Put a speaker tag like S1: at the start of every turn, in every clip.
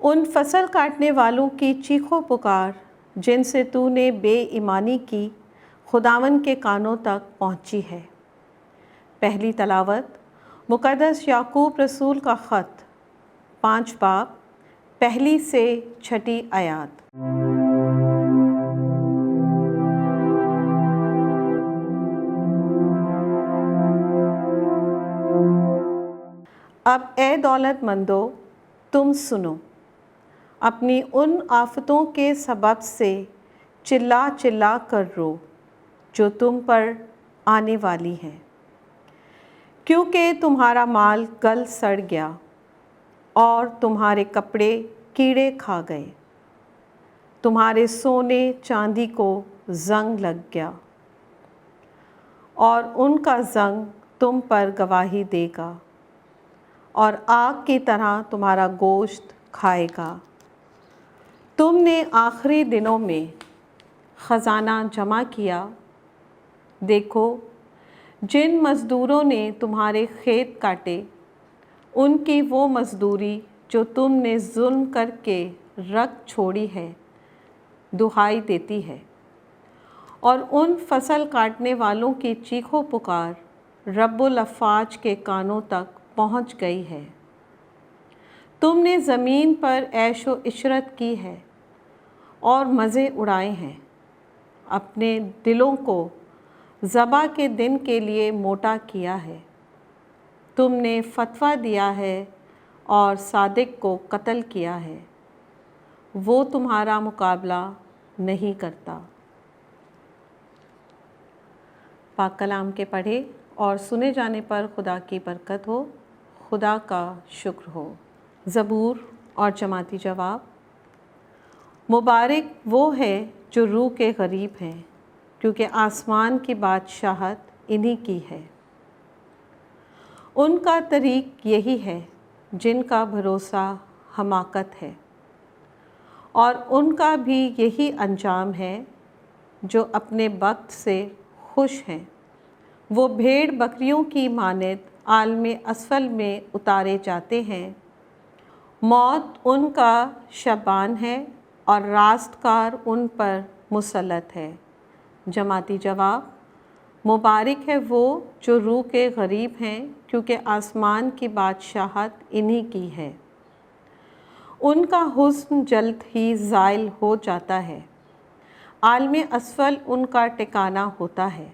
S1: ان فصل کاٹنے والوں کی چیخو پکار جن سے تو نے بے ایمانی کی خداوند کے کانوں تک پہنچی ہے۔ پہلی تلاوت مقدس یعقوب رسول کا خط 5 باب 1 سے 6 آیات۔ اب اے دولت مندو تم سنو، اپنی ان آفتوں کے سبب سے چلا چلا کر رو جو تم پر آنے والی ہیں، کیونکہ تمہارا مال گل سڑ گیا اور تمہارے کپڑے کیڑے کھا گئے، تمہارے سونے چاندی کو زنگ لگ گیا، اور ان کا زنگ تم پر گواہی دے گا اور آگ کی طرح تمہارا گوشت کھائے گا۔ تم نے آخری دنوں میں خزانہ جمع کیا، دیکھو جن مزدوروں نے تمہارے کھیت کاٹے ان کی وہ مزدوری جو تم نے ظلم کر کے رکھ چھوڑی ہے دہائی دیتی ہے، اور ان فصل کاٹنے والوں کی چیخو پکار رب الافواج کے کانوں تک پہنچ گئی ہے۔ تم نے زمین پر عیش و عشرت کی ہے اور مزے اڑائے ہیں، اپنے دلوں کو ذبح کے دن کے لیے موٹا کیا ہے۔ تم نے فتویٰ دیا ہے اور صادق کو قتل کیا ہے، وہ تمہارا مقابلہ نہیں کرتا۔ پاک کلام کے پڑھے اور سنے جانے پر خدا کی برکت ہو، خدا کا شکر ہو۔ زبور اور جماعتی جواب۔ مبارک وہ ہے جو روح کے غریب ہیں، کیونکہ آسمان کی بادشاہت انہی کی ہے۔ ان کا طریق یہی ہے جن کا بھروسہ حماقت ہے، اور ان کا بھی یہی انجام ہے جو اپنے بخت سے خوش ہیں۔ وہ بھیڑ بکریوں کی مانند عالم اسفل میں اتارے جاتے ہیں، موت ان کا شبان ہے اور راست کار ان پر مسلط ہے۔ جماعتی جواب۔ مبارک ہے وہ جو روح کے غریب ہیں، کیونکہ آسمان کی بادشاہت انہی کی ہے۔ ان کا حسن جلد ہی زائل ہو جاتا ہے، عالم اسفل ان کا ٹھکانہ ہوتا ہے۔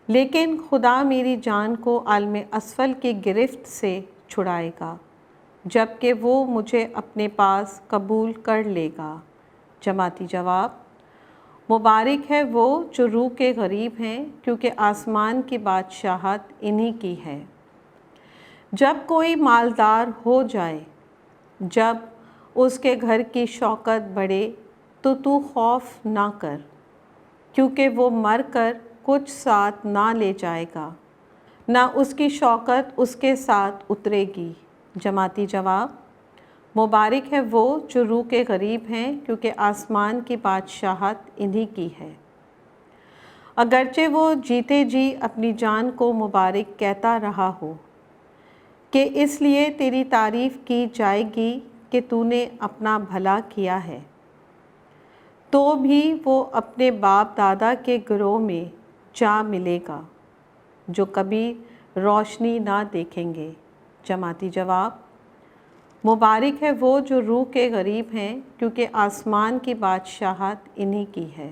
S1: لیکن خدا میری جان کو عالم اسفل کی گرفت سے چھڑائے گا، جبکہ وہ مجھے اپنے پاس قبول کر لے گا۔ جماعتی جواب۔ مبارک ہے وہ جو روح کے غریب ہیں، کیونکہ آسمان کی بادشاہت انہی کی ہے۔ جب کوئی مالدار ہو جائے، جب اس کے گھر کی شوکت بڑھے تو خوف نہ کر، کیونکہ وہ مر کر کچھ ساتھ نہ لے جائے گا، نہ اس کی شوکت اس کے ساتھ اترے گی۔ جماعتی جواب۔ مبارک ہے وہ جو روح کے غریب ہیں، کیونکہ آسمان کی بادشاہت انہی کی ہے۔ اگرچہ وہ جیتے جی اپنی جان کو مبارک کہتا رہا ہو، کہ اس لیے تیری تعریف کی جائے گی کہ تو نے اپنا بھلا کیا ہے، تو بھی وہ اپنے باپ دادا کے گروہ میں جا ملے گا جو کبھی روشنی نہ دیکھیں گے۔ جماعتی جواب۔ مبارک ہے وہ جو روح کے غریب ہیں، کیونکہ آسمان کی بادشاہت انہی کی ہے۔